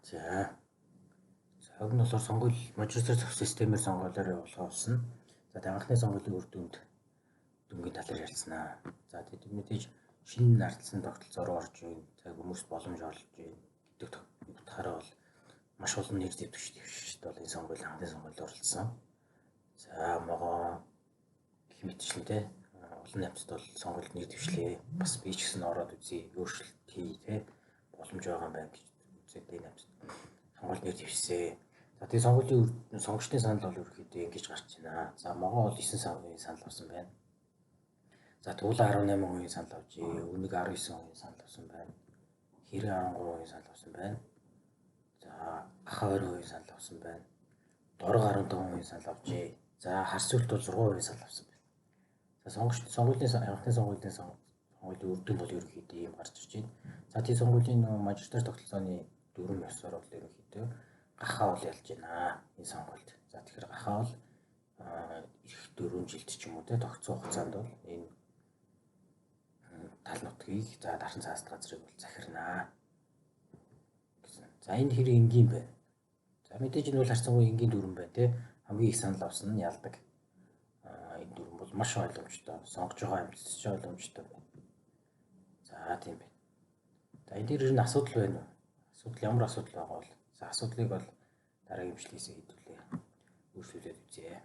За. Цаг нь болохоор сонгуул мажистр системээр сонгуулиор явуулах болсон. За анхны сонгуулийн үр дүнд дүнгийн талаар ярьцгаана. За тэгээд мэдээж шинэ нардсан тогтолцоо руу орж ийн, цаг хүмүүст боломж олж ийн гэдэг утгаараа бол маш олон нэр дэвшигчд бол энэ сонгуулийн анхны сонгуульд оролцсон. За могоо гэх мэтчлэнтэй олон наймцад бол сонгуульд нэр дэвшлээ. Бас би ч гэсэн ороод үзье, өөрчлөлт хий те боломж байгаа юм байна гэж үзээд энэ наймцад сонгуульд нэр дэвшсэн. За тэгээд сонгуулийн сонгогчдын санал бол ерөөхдөө ингэж гарч байна. За могоо бол 9 сая санал авсан байна. За Туула 18% санал авчээ. Өмнөг 19% санал авсан байна. Хэрэг 13% санал авсан байна. За Ахаа 20% санал авсан байна. Дорог 15% санал авчээ. За Харсүлт бол 6% санал авсан байна. За сонгуулийн анхны сонгуулийн үр дүн бол ерөөхдөө ийм гарч ирж байна. За тийм сонгуулийн мажоритар тогтолцооны дүрм ёсоор бол ерөөхдөө Гахаа бол ялж байна энэ сонгуульд. За тэгэхээр Гахаа бол эх 4 жилд ч юм уу те тогтцоо хугацаанд бол энэ тал нутгийг за дархан цааст газрыг бол захирнаа гэсэн. За энэ хэрэг энгийн байна. За мэдээж энэ бол харьцангуй энгийн дүрм байна те. Хамгийн их санал авсан нь ялдаг. Энэ дүрм бол маш ойлгомжтой. Сонгож байгаа амьтч ойлгомжтой байна. За тийм байна. За энэ дээр нь асуудал байна уу? Асуудал ямар асуудал байгаа бол за асуудлыг бол дараагийн бичлэгээс хэдүүлээ. Өөрчлөлөөд үзье.